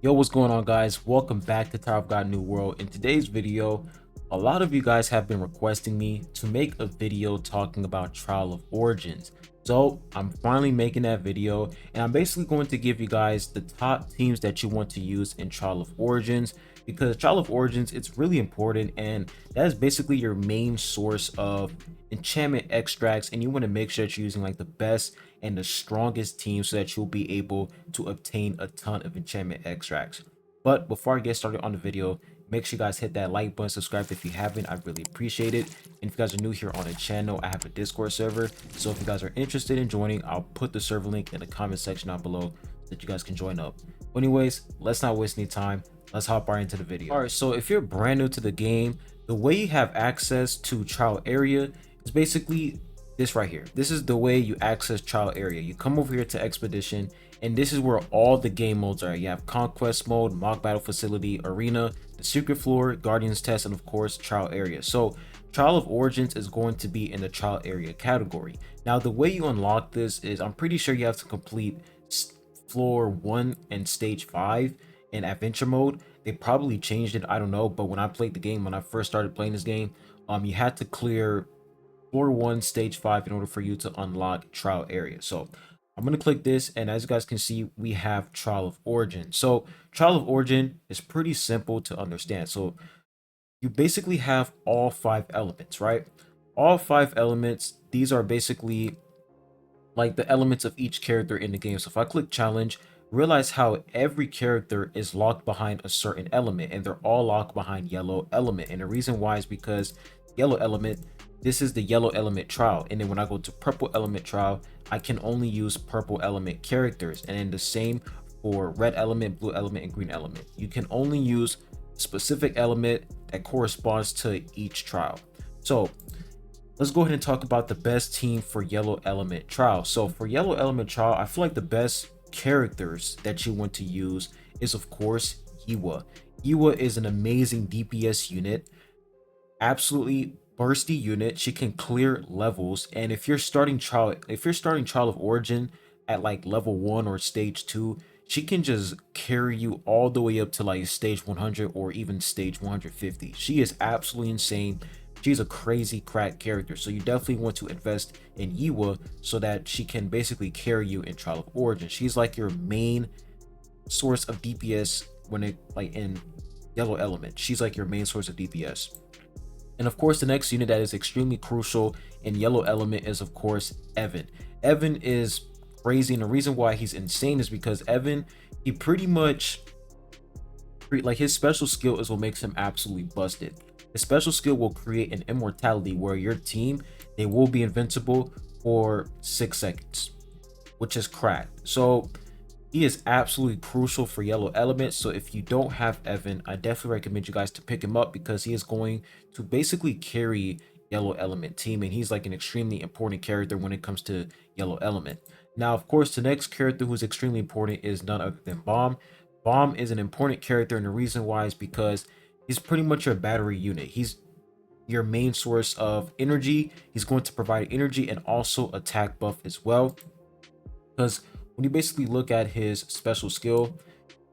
Yo, what's going on, guys? Welcome back to Tower of God New World. In today's video, a lot of you guys have been requesting me to make a video talking about Trial of Origins. So I'm finally making that video, and I'm basically going to give you guys the top teams that you want to use in Trial of Origins, because Trial of Origins, it's really important, and that is basically your main source of enchantment extracts, and you want to make sure that you're using like the best and the strongest team so that you'll be able to obtain a ton of enchantment extracts. But before I get started on the video, make sure you guys hit that like button, subscribe if you haven't. I really appreciate it. And if you guys are new here on the channel, I have a Discord server, so if you guys are interested in joining, I'll put the server link in the comment section down below so that you guys can join up. But anyways, let's not waste any time. Let's hop right into the video. All right, so if you're brand new to the game, the way you have access to trial area is basically this right here. This is the way you access trial area. You come over here to expedition, and this is where all the game modes are. You have conquest mode, mock battle facility, arena, the secret floor, guardians test, and of course trial area. So Trial of Origins is going to be in the trial area category. Now the way you unlock this is, I'm pretty sure you have to complete floor 1 and stage 5 in adventure mode. They probably changed it, I don't know, but when I played the game, when I first started playing this game, you had to clear floor 1 stage 5 in order for you to unlock trial area. So I'm going to click this, and as you guys can see, we have Trial of Origin. So Trial of Origin is pretty simple to understand. So you basically have all 5 elements, right? All 5 elements, these are basically like the elements of each character in the game. So if I click challenge, realize how every character is locked behind a certain element, and they're all locked behind yellow element. And the reason why is because yellow element, this is the yellow element trial, and then when I go to purple element trial, I can only use purple element characters. And then the same for red element, blue element, and green element. You can only use specific element that corresponds to each trial. So let's go ahead and talk about the best team for yellow element trial. So for yellow element trial, I feel like the best characters that you want to use is of course Iwa. Iwa is an amazing DPS unit, absolutely bursty unit. She can clear levels, and if you're starting Trial of Origin at like level 1 or stage 2, she can just carry you all the way up to like stage 100 or even stage 150. She is absolutely insane. She's a crazy crack character, so you definitely want to invest in Yiwa so that she can basically carry you in Trial of Origin. She's like your main source of DPS when it like in yellow element. She's like your main source of DPS. And of course, the next unit that is extremely crucial in yellow element is of course Evan. Evan is crazy, and the reason why he's insane is because Evan, he pretty much like his special skill is what makes him absolutely busted. His special skill will create an immortality where your team, they will be invincible for 6 seconds, which is cracked. So he is absolutely crucial for yellow element. So if you don't have Evan, I definitely recommend you guys to pick him up, because he is going to basically carry yellow element team, and he's like an extremely important character when it comes to yellow element. Now of course, the next character who's extremely important is none other than Bomb. Bomb is an important character, and the reason why is because he's pretty much your battery unit. He's your main source of energy. He's going to provide energy and also attack buff as well, because when you basically look at his special skill,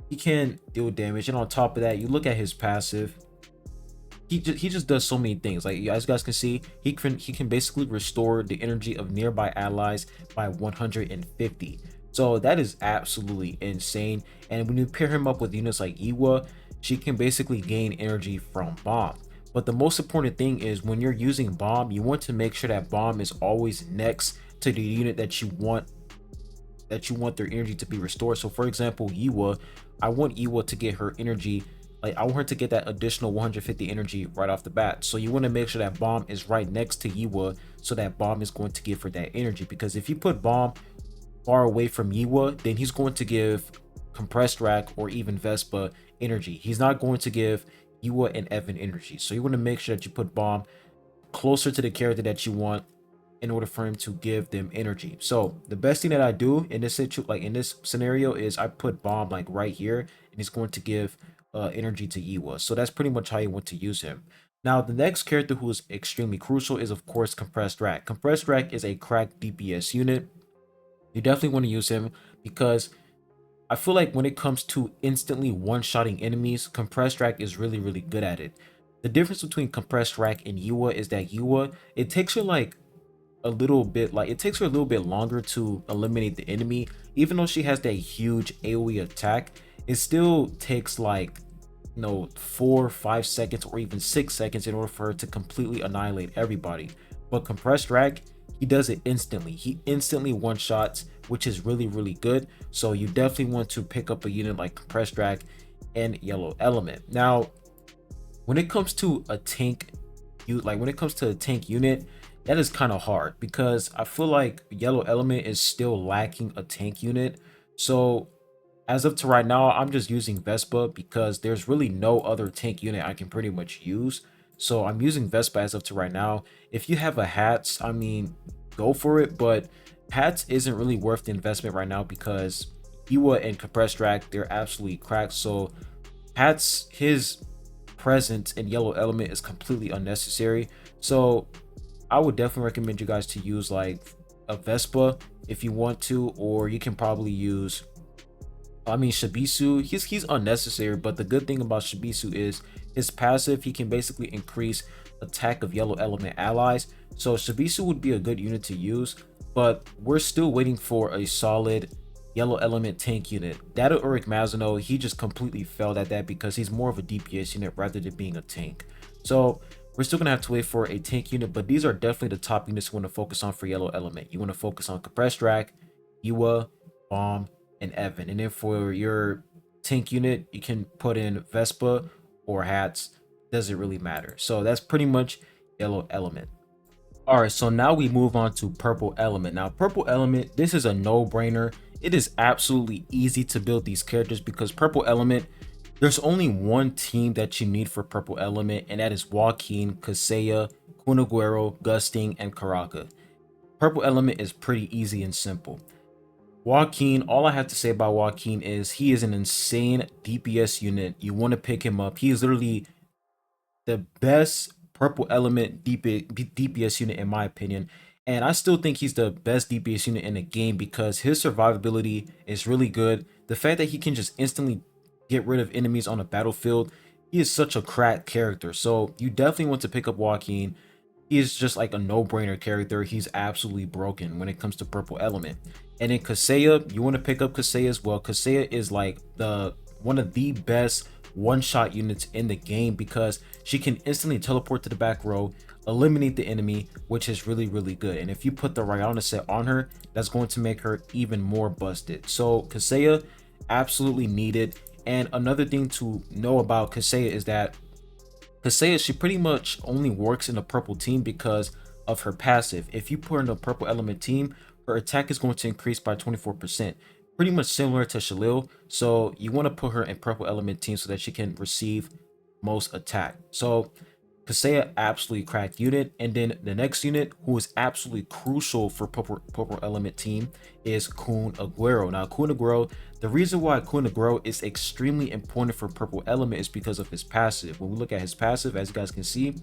he can deal damage, and on top of that, you look at his passive, he just does so many things. Like, as you guys can see, he can basically restore the energy of nearby allies by 150. So that is absolutely insane. And when you pair him up with units like Iwa, she can basically gain energy from Bomb. But the most important thing is, when you're using Bomb, you want to make sure that Bomb is always next to the unit that you want their energy to be restored. So for example, Iwa, I want Iwa to get her energy, like I want her to get that additional 150 energy right off the bat. So you want to make sure that Bomb is right next to Iwa, so that Bomb is going to give her that energy. Because if you put Bomb far away from Yiwa, then he's going to give Compressed Rack or even Vespa energy. He's not going to give Yiwa and Evan energy. So you want to make sure that you put Bomb closer to the character that you want in order for him to give them energy. So the best thing that I do in this in this scenario is I put Bomb like right here, and he's going to give energy to Yiwa. So that's pretty much how you want to use him. Now the next character who is extremely crucial is of course Compressed Rack. Compressed Rack is a cracked DPS unit. You definitely want to use him because I feel like when it comes to instantly one-shotting enemies, Compressed Rack is really good at it. The difference between Compressed Rack and Yua is that Yua, it takes her like a little bit, like it takes her a little bit longer to eliminate the enemy. Even though she has that huge AoE attack, it still takes like 4 or 5 seconds or even 6 seconds in order for her to completely annihilate everybody. But Compressed Rack, he does it instantly. He instantly one shots, which is really good. So you definitely want to pick up a unit like Compressed Rack and Yellow Element. Now when it comes to a tank, when it comes to a tank unit, that is kind of hard because I feel like Yellow Element is still lacking a tank unit. So as of to right now, I'm just using Vespa because there's really no other tank unit I can pretty much use. So I'm using Vespa as of to right now. If you have a Hats, I mean, go for it, but Hats isn't really worth the investment right now because Iwa and Compressed Rack, they're absolutely cracked. So Hats, his presence in Yellow Element is completely unnecessary. So I would definitely recommend you guys to use like a Vespa if you want to, or you can probably use, I mean, Shibisu. He's unnecessary, but the good thing about Shibisu is his passive. He can basically increase attack of Yellow Element allies. So Shibisu would be a good unit to use, but we're still waiting for a solid Yellow Element tank unit. That of Uric Mazino, he just completely failed at that because he's more of a DPS unit rather than being a tank. So we're still gonna have to wait for a tank unit, but these are definitely the top units you want to focus on for Yellow Element. You want to focus on Compressed Rack, Iwa, Bomb, and Evan. And then for your tank unit, you can put in Vespa or Hats. Doesn't really matter. So that's pretty much Yellow Element. All right, so now we move on to Purple Element. Now, Purple Element, this is a no-brainer. It is absolutely easy to build these characters because Purple Element, there's only one team that you need for Purple Element, and that is Joaquin, Kaseya, Kunaguero, Gusting, and Karaka. Purple Element is pretty easy and simple. Joaquin, all I have to say about Joaquin is he is an insane DPS unit. You want to pick him up. He is literally the best Purple Element DPS unit in my opinion. And I still think he's the best DPS unit in the game because his survivability is really good. The fact that he can just instantly get rid of enemies on a battlefield, he is such a crack character. So you definitely want to pick up Joaquin. He is just like a no-brainer character. He's absolutely broken when it comes to Purple Element. And then Kaseya, you want to pick up Kaseya as well. Kaseya is like one of the best one-shot units in the game because she can instantly teleport to the back row, eliminate the enemy, which is really good. And if you put the Rayana set on her, that's going to make her even more busted. So Kaseya, absolutely needed. And another thing to know about Kaseya is that Kaseya, she pretty much only works in a purple team because of her passive. If you put her in a Purple Element team, her attack is going to increase by 24%. Pretty much similar to Shalil. So you want to put her in Purple Element team so that she can receive most attack. So Kaseya, absolutely cracked unit. And then the next unit who is absolutely crucial for Purple Element team is Kun Aguero. Now Kun Aguero, the reason why Kun Aguero is extremely important for Purple Element is because of his passive. When we look at his passive, as you guys can see,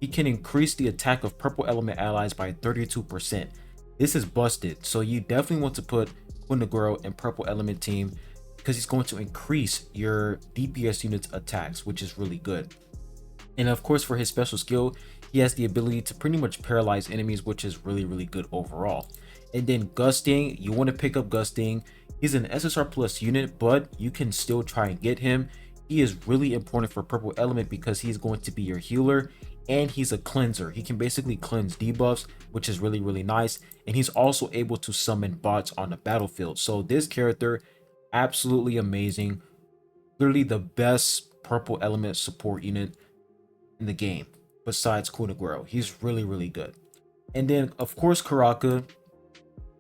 he can increase the attack of Purple Element allies by 32%. This is busted. So you definitely want to put Kun Aguero in Purple Element team because he's going to increase your DPS unit's attacks, which is really good. And of course, for his special skill, he has the ability to pretty much paralyze enemies, which is really good overall. And then Gusting, you want to pick up Gusting. He's an SSR plus unit, but you can still try and get him. He is really important for Purple Element because he's going to be your healer and he's a cleanser. He can basically cleanse debuffs, which is really nice. And he's also able to summon bots on the battlefield. So this character, absolutely amazing. Literally the best Purple Element support unit in the game besides Kun Aguero. He's really good. And then of course Karaka,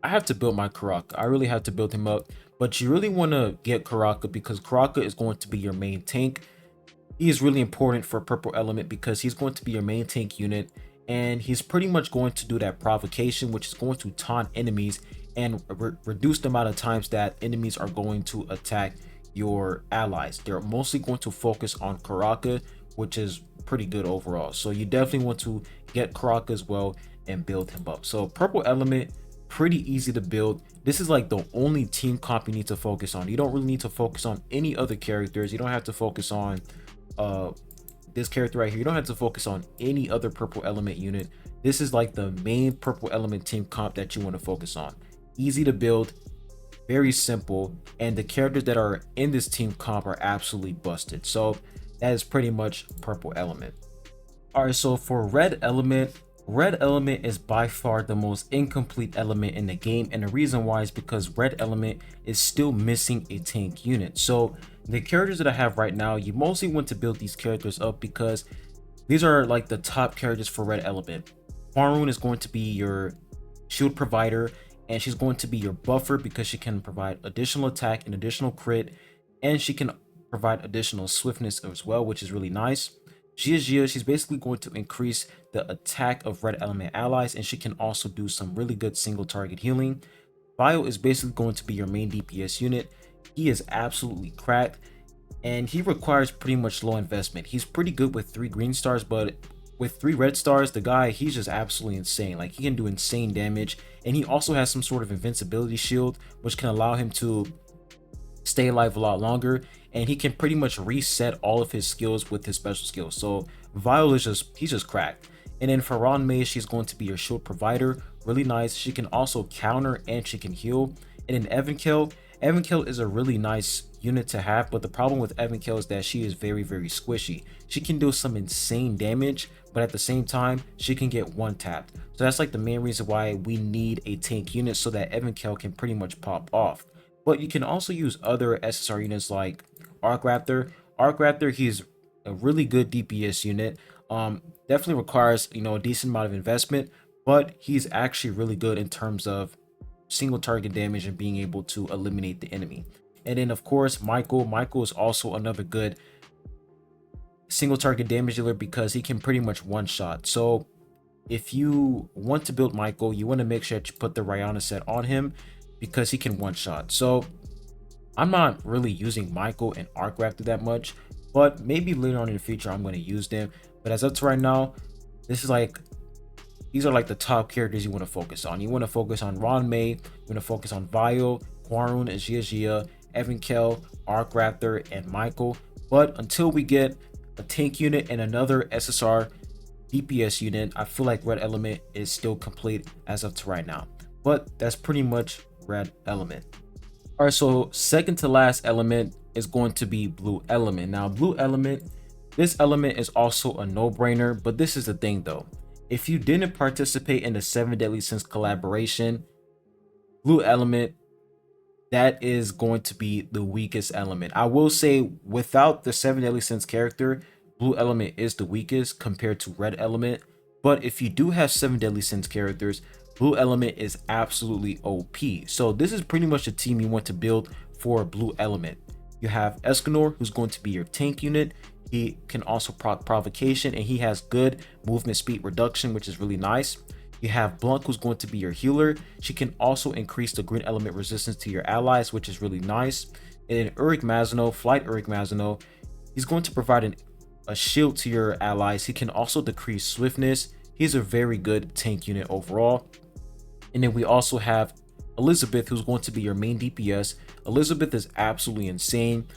I have to build my Karaka. I really have to build him up, but you really want to get Karaka because Karaka is going to be your main tank. He is really important for Purple Element because he's going to be your main tank unit, and he's pretty much going to do that provocation, which is going to taunt enemies and reduce the amount of times that enemies are going to attack your allies. They're mostly going to focus on Karaka, which is pretty good overall. So you definitely want to get Karaka as well and build him up. So Purple Element, pretty easy to build. This is like the only team comp you need to focus on. You don't really need to focus on any other characters. You don't have to focus on this character right here. You don't have to focus on any other purple element unit. This is like the main purple element team comp that you want to focus on. Easy to build, very simple, and the characters that are in this team comp are absolutely busted. So that is pretty much purple element. All right, so for red element is by far the most incomplete element in the game, and the reason why is because red element is still missing a tank unit. So the characters that I have right now, you mostly want to build these characters up because these are like the top characters for red element. Hwoarang is going to be your shield provider, and she's going to be your buffer because she can provide additional attack and additional crit, and she can provide additional swiftness as well, which is really nice. Xia, she's basically going to increase the attack of red element allies, and she can also do some really good single target healing. Vio is basically going to be your main DPS unit. He is absolutely cracked, and he requires pretty much low investment. He's pretty good with 3 green stars, but with 3 red stars, the guy, he's just absolutely insane. Like, he can do insane damage, and he also has some sort of invincibility shield, which can allow him to stay alive a lot longer, and he can pretty much reset all of his skills with his special skills. So Vio is he's just cracked. And then for Ruan Mei, she's going to be your shield provider, really nice. She can also counter and she can heal. And then Evankhell is a really nice unit to have, but the problem with Evankhell is that she is very squishy. She can do some insane damage, but at the same time she can get one tapped. So that's like the main reason why we need a tank unit, so that Evankhell can pretty much pop off. But you can also use other SSR units like Arcraptor. Arcraptor, he's a really good DPS unit. Definitely requires, you know, a decent amount of investment, but he's actually really good in terms of single target damage and being able to eliminate the enemy. And then of course Michael is also another good single target damage dealer because he can pretty much one shot. So if you want to build Michael, you want to make sure that you put the Rihanna set on him because he can one shot. So I'm not really using Michael and Arcraptor that much, but maybe later on in the future I'm going to use them. But as of right now, these are like the top characters you want to focus on. You want to focus on Ruan Mei, you want to focus on Vio, Hwoarang, and Xia, Evankhell, Arcraptor, and Michael. But until we get a tank unit and another SSR DPS unit, I feel like red element is still complete as of right now. But that's pretty much red element. All right, so second to last element is going to be blue element. Now blue element, this element is also a no-brainer, but this is the thing though. If you didn't participate in the 7 Deadly Sins collaboration, blue element, that is going to be the weakest element. I will say without the 7 Deadly Sins character, blue element is the weakest compared to red element. But if you do have 7 Deadly Sins characters, blue element is absolutely OP. So this is pretty much the team you want to build for blue element. You have Escanor, who's going to be your tank unit. He can also proc provocation, and he has good movement speed reduction, which is really nice. You have Blanc, who's going to be your healer. She can also increase the green element resistance to your allies, which is really nice. And then Uric Mazino, Flight Uric Mazino, he's going to provide a shield to your allies. He can also decrease swiftness. He's a very good tank unit overall. And then we also have Elizabeth, who's going to be your main DPS. Elizabeth is absolutely insane.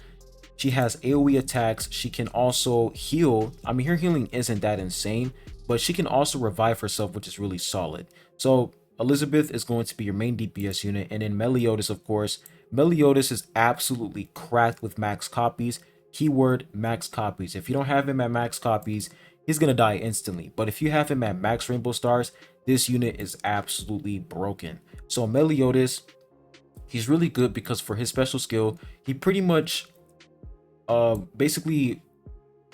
She has AoE attacks. She can also heal. I mean, her healing isn't that insane, but she can also revive herself, which is really solid. So Elizabeth is going to be your main DPS unit. And then Meliodas, of course. Meliodas is absolutely cracked with max copies. Keyword max copies. If you don't have him at max copies, he's going to die instantly. But if you have him at max rainbow stars, this unit is absolutely broken. So Meliodas, he's really good because for his special skill, he pretty much basically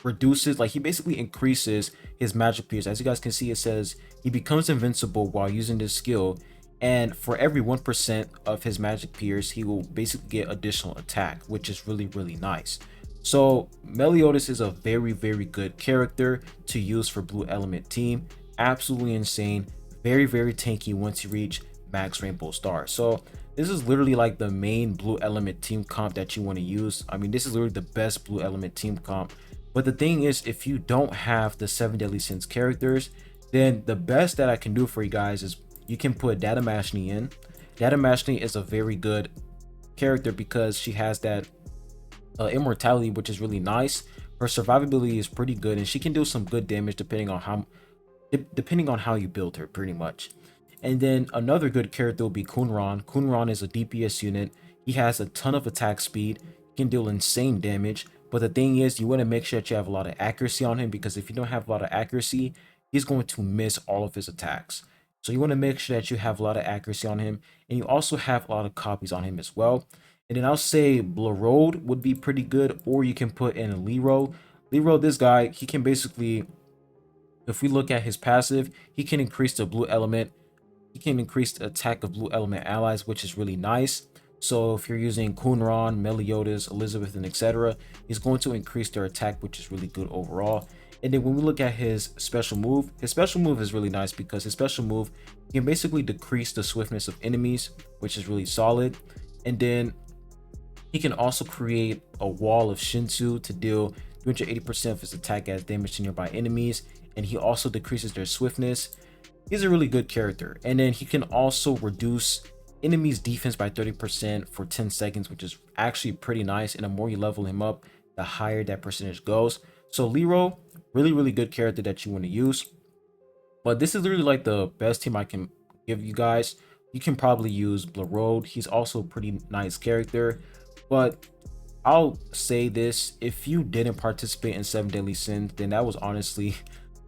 reduces, like he basically increases his magic pierce. As you guys can see, it says he becomes invincible while using this skill, and for every 1% of his magic pierce, he will basically get additional attack, which is really nice. So Meliodas is a very good character to use for blue element team. Absolutely insane, very tanky once you reach max rainbow star. So this is literally like the main blue element team comp that you want to use. I mean, this is literally the best blue element team comp. But the thing is, if you don't have the 7 Deadly Sins characters, then the best that I can do for you guys is you can put Data Mashni in. Data Mashni is a very good character because she has that immortality, which is really nice. Her survivability is pretty good, and she can do some good damage depending on how you build her, pretty much. And then another good character will be Kunran. Kunran is a DPS unit. He has a ton of attack speed. He can deal insane damage. But the thing is, you want to make sure that you have a lot of accuracy on him, because if you don't have a lot of accuracy, he's going to miss all of his attacks. So you want to make sure that you have a lot of accuracy on him, and you also have a lot of copies on him as well. And then I'll say Blarode would be pretty good, or you can put in Lero. Lero, this guy, he can basically, if we look at his passive, he can increase the blue element. He can increase the attack of blue element allies, which is really nice. So if you're using Kunran, Meliodas, Elizabeth, and etc., he's going to increase their attack, which is really good overall. And then when we look at his special move is really nice because his special move can basically decrease the swiftness of enemies, which is really solid. And then he can also create a wall of Shinsu to deal 380% of his attack as damage to nearby enemies, and he also decreases their swiftness. He's a really good character. And then he can also reduce enemies defense by 30% for 10 seconds, which is actually pretty nice. And the more you level him up, the higher that percentage goes. So Lero, really good character that you want to use. But this is really like the best team I can give you guys. You can probably use Blarode. He's also a pretty nice character. But I'll say this, if you didn't participate in 7 Deadly Sins, then that was honestly,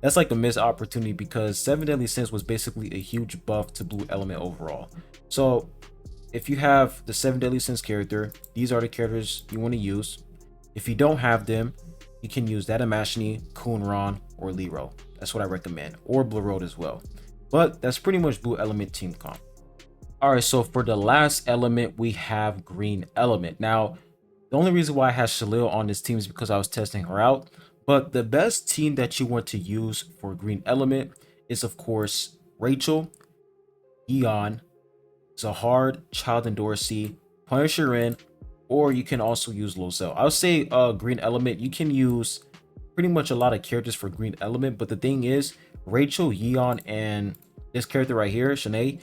that's like a missed opportunity, because 7 Deadly Sins was basically a huge buff to blue element overall. So if you have the 7 Deadly Sins character, these are the characters you want to use. If you don't have them, you can use Data Mashni, Kunran, or Lero. That's what I recommend, or Blarode as well. But that's pretty much blue element team comp. All right, so for the last element, we have green element. Now, the only reason why I have Shalil on this team is because I was testing her out. But the best team that you want to use for green element is, of course, Rachel, Eon, Zahard, Child and Dorsey, Punisher in, or you can also use Lozelle. I would say green element, you can use pretty much a lot of characters for green element. But the thing is, Rachel, Eon, and this character right here, Shanae,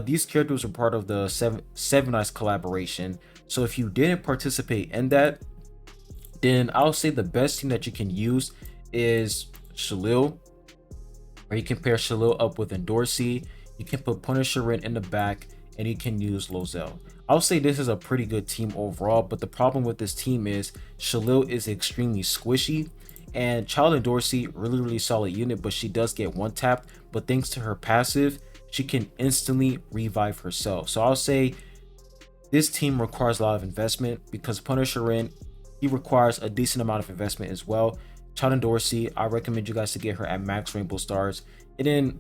these characters are part of the Seven Eyes collaboration. So if you didn't participate in that, then I'll say the best team that you can use is Shalil, or you can pair Shalil up with Dorsey. You can put Punisher in the back, and you can use Lozelle. I'll say this is a pretty good team overall, but the problem with this team is Shalil is extremely squishy, and Child and Dorsey, really solid unit, but she does get one tap. But thanks to her passive, she can instantly revive herself. So I'll say this team requires a lot of investment, because Punisher in, he requires a decent amount of investment as well. Child and Dorsey, I recommend you guys to get her at max Rainbow Stars. And then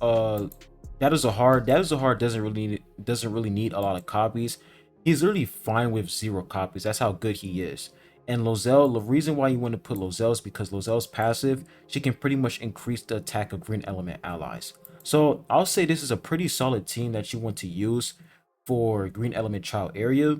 That is a hard doesn't really need a lot of copies. He's really fine with 0 copies. That's how good he is. And Lozelle, the reason why you want to put Lozelle is because Lozelle's passive, she can pretty much increase the attack of green element allies. So I'll say this is a pretty solid team that you want to use for green element trial area,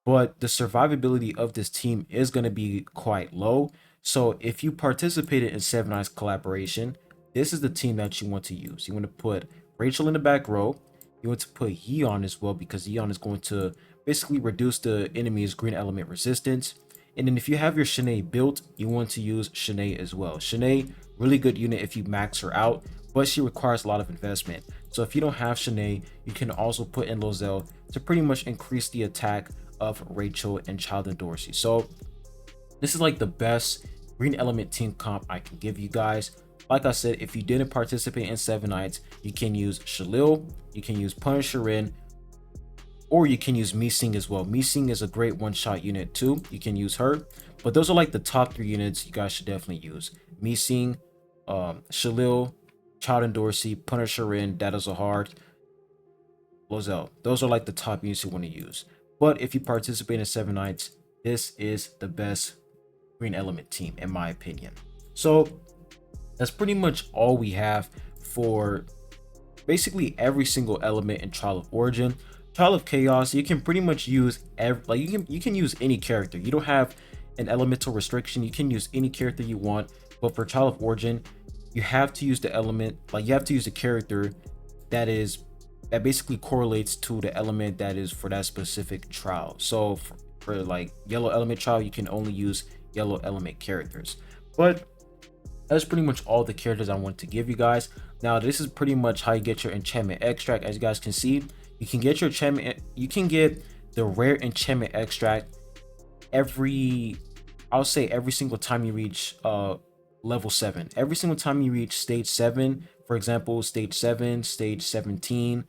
but the survivability of this team is going to be quite low. So if you participated in Seven Eyes collaboration, this is the team that you want to use. You want to put Rachel in the back row. You want to put Eon as well, because Eon is going to basically reduce the enemy's green element resistance. And then if you have your Shanae built, you want to use Shanae as well. Shanae, really good unit if you max her out, but she requires a lot of investment. So if you don't have Shanae, you can also put in Lozelle to pretty much increase the attack of Rachel and Child and Dorsey. So this is like the best green element team comp I can give you guys. Like I said, if you didn't participate in Seven Nights, you can use Shalil, you can use Punisher in, or you can use Mising as well. Mising is a great one-shot unit too. You can use her, but those are like the top 3 units you guys should definitely use. Mising, Shalil, Child and Dorsey, Punisher in, Data Zahard, Lozelle. Those are like the top units you want to use. But if you participate in Seven Nights, this is the best green element team in my opinion. So that's pretty much all we have for basically every single element in Trial of Origin. Trial of Chaos, you can pretty much use you can use any character. You don't have an elemental restriction. You can use any character you want. But for Trial of Origin, you have to use the element, you have to use the character that basically correlates to the element that is for that specific trial. So for like yellow element trial, you can only use yellow element characters. But that's pretty much all the characters I want to give you guys. Now this is pretty much how you get your enchantment extract. As you guys can see, you can get your enchantment, you can get the rare enchantment extract I'll say every single time you reach level 7. Every single time you reach stage 7, for example, stage 7, stage 17,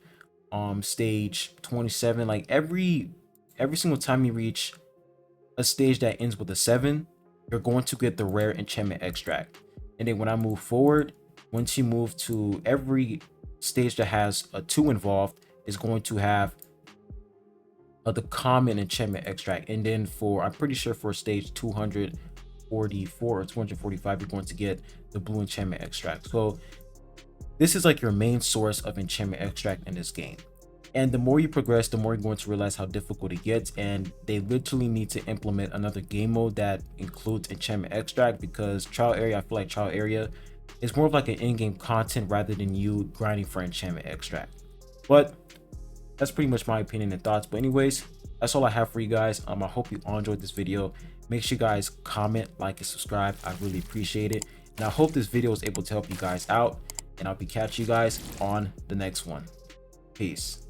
stage 27, like every single time you reach a stage that ends with a 7, you're going to get the rare enchantment extract. And then when I move forward, once you move to every stage that has a 2 involved, is going to have the common enchantment extract. And then for, I'm pretty sure for stage 244 or 245, you're going to get the blue enchantment extract. So this is like your main source of enchantment extract in this game. And the more you progress, the more you're going to realize how difficult it gets. And they literally need to implement another game mode that includes enchantment extract, because trial area, I feel like trial area is more of like an in-game content rather than you grinding for enchantment extract. But that's pretty much my opinion and thoughts. But anyways, that's all I have for you guys. I hope you all enjoyed this video. Make sure you guys comment, like, and subscribe. I really appreciate it. And I hope this video was able to help you guys out. And I'll be catching you guys on the next one. Peace.